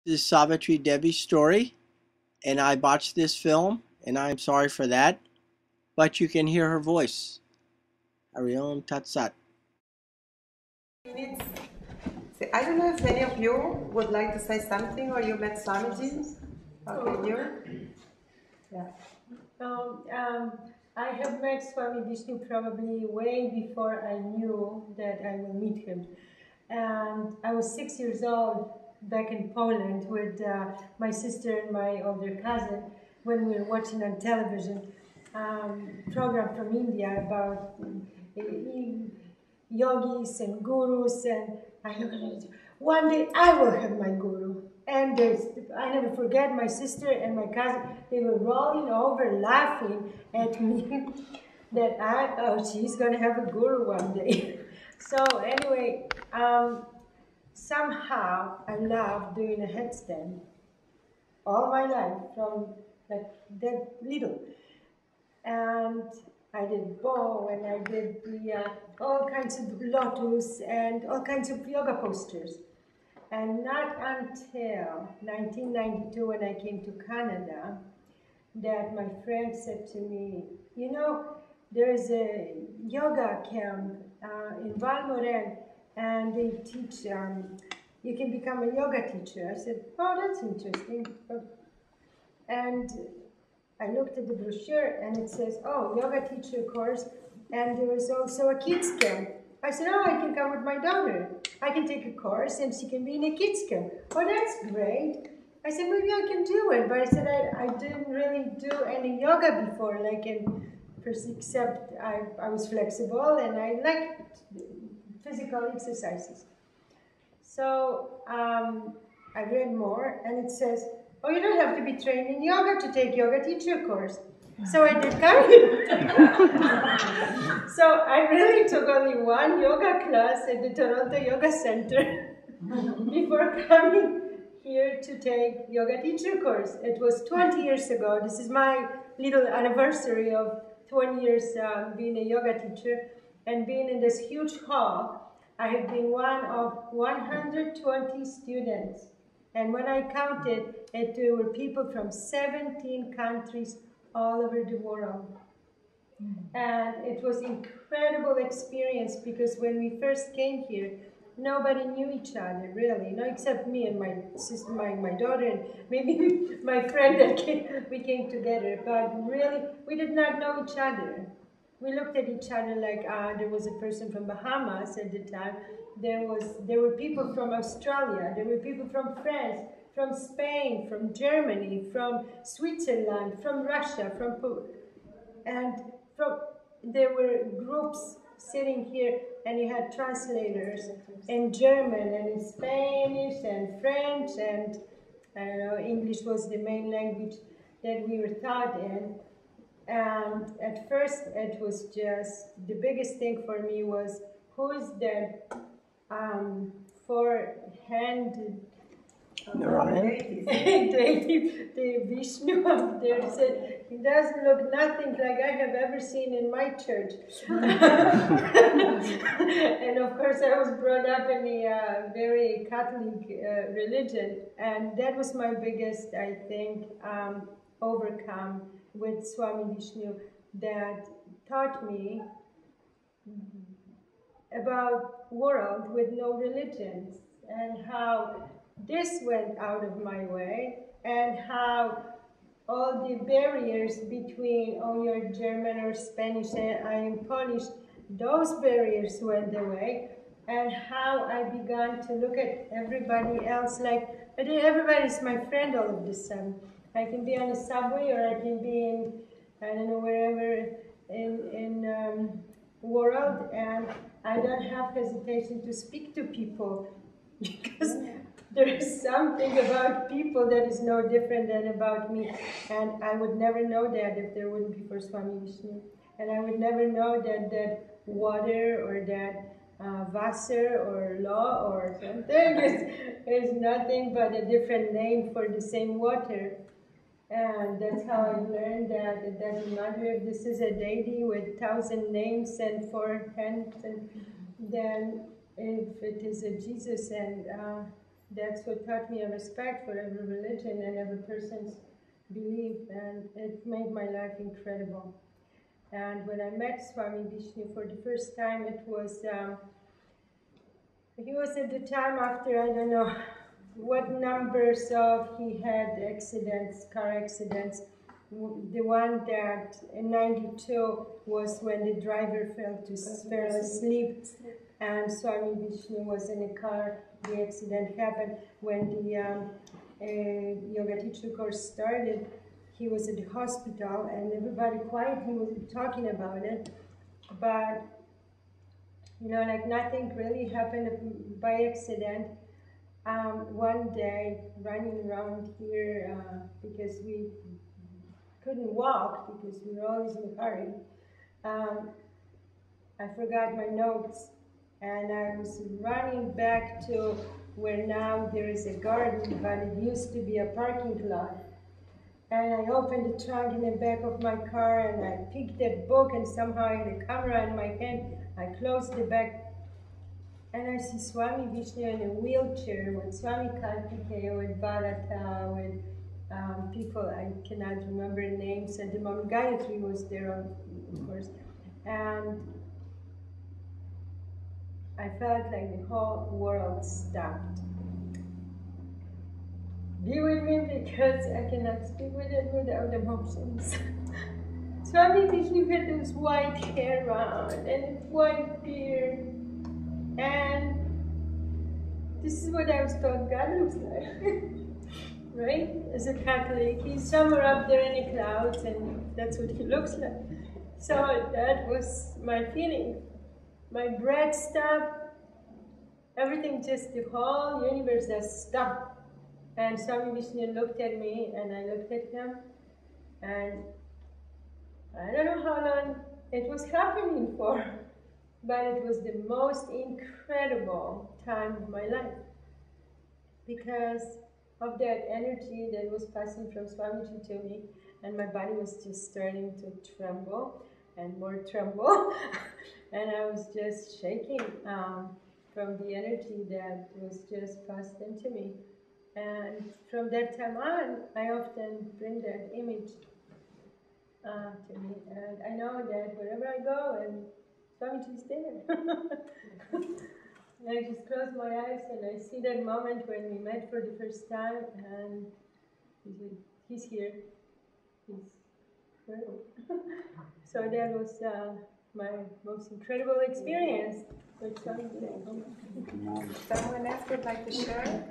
This is Savatri Devi's story, and I botched this film, and I'm sorry for that, but you can hear her voice. Hariom Tat Sat. Minutes. I don't know if any of you would like to say something, or you met Swamiji. Okay, you? Yeah. I have met Swami Vishnu probably way before I knew that I will meet him. And I was 6 years old back in Poland with my sister and my older cousin when we were watching on television program from India about yogis and gurus, and I look at it. One day I will have my guru. And I never forget my sister and my cousin, they were rolling over laughing at me that she's going to have a guru one day. So anyway, somehow I love doing a headstand all my life from like that little. And I did bow, and I did all kinds of lotus and all kinds of yoga postures. And not until 1992, when I came to Canada, that my friend said to me, you know, there is a yoga camp in Valmorin, and they teach, you can become a yoga teacher. I said, oh, that's interesting. And I looked at the brochure, and it says, oh, yoga teacher course, and there is also a kids camp. I said, oh, I can come with my daughter. I can take a course, and she can be in a kids camp. Oh, that's great. I said, maybe I can do it. But I said, I didn't really do any yoga before, except I was flexible, and I liked physical exercises. So I read more, and it says, oh, you don't have to be trained in yoga to take yoga teacher course. So I did come. So I really took only one yoga class at the Toronto Yoga Center before coming here to take yoga teacher course. It was 20 years ago. This is my little anniversary of 20 years being a yoga teacher and being in this huge hall. I have been one of 120 students. And when I counted, there were people from 17 countries all over the world. And it was an incredible experience because when we first came here, nobody knew each other, really, no, except me and my sister, my daughter, and maybe my friend that we came together. But really, we did not know each other. We looked at each other like there was a person from Bahamas at the time. There were people from Australia. There were people from France, from Spain, from Germany, from Switzerland, from Russia, there were groups sitting here, and you had translators in German and in Spanish and French, and I don't know, English was the main language that we were taught in. And at first, it was just the biggest thing for me was who's that four-handed the Vishnu up there said, he doesn't look nothing like I have ever seen in my church. And of course I was brought up in a very Catholic religion, and that was my biggest, I think, overcome with Swami Vishnu, that taught me about world with no religions, and how this went out of my way, and how all the barriers between, oh, you're German or Spanish and I am Polish, those barriers went away, and how I began to look at everybody else like, everybody's my friend all of a sudden. I can be on a subway, or I can be in, I don't know, wherever in world, and I don't have hesitation to speak to people because there is something about people that is no different than about me, and I would never know that if there wouldn't be for Swami Vishnu, and I would never know that water or that Wasser or law or something is nothing but a different name for the same water. And that's how I learned that it doesn't matter if this is a deity with 1,000 names and 4 hands, and then if it is a Jesus, and that's what taught me a respect for every religion and every person's belief, and it made my life incredible. And when I met Swami Vishnu for the first time, he was at the time after, I don't know what numbers of, he had accidents, car accidents. The one that in 92 was when the driver fell asleep, and Swami Vishnu was in a car. The accident happened when the yoga teacher course started. He was at the hospital, and everybody quietly was talking about it, but like nothing really happened by accident. One day, running around here because we couldn't walk because we were always in a hurry, I forgot my notes, and I was running back to where now there is a garden, but it used to be a parking lot. And I opened the trunk in the back of my car, and I picked that book, and somehow I had a camera in my hand. I closed the back, and I see Swami Vishnu in a wheelchair with Swami Kartikeya, with Bharata, with people I cannot remember names. At the moment, Gayatri was there, of course. And I felt like the whole world stopped. Be with me, because I cannot speak with it without emotions. Swami Vishnu had this white hair on and a white beard, and this is what I was taught God looks like, right? As a Catholic, he's somewhere up there in the clouds, and that's what he looks like. So that was my feeling. My breath stopped. Everything, just the whole universe just stopped. And Swami Vishnu looked at me, and I looked at him, and I don't know how long it was happening for, but it was the most incredible time of my life, because of that energy that was passing from Swamiji to me, and my body was just starting to tremble and more tremble, and I was just shaking from the energy that was just passed into me. And from that time on, I often bring that image to me, and I know that wherever I go, and Swamiji's there. And I just close my eyes and I see that moment when we met for the first time, and he's here, he's here. So that was my most incredible experience with Swamiji. Someone else would like to share?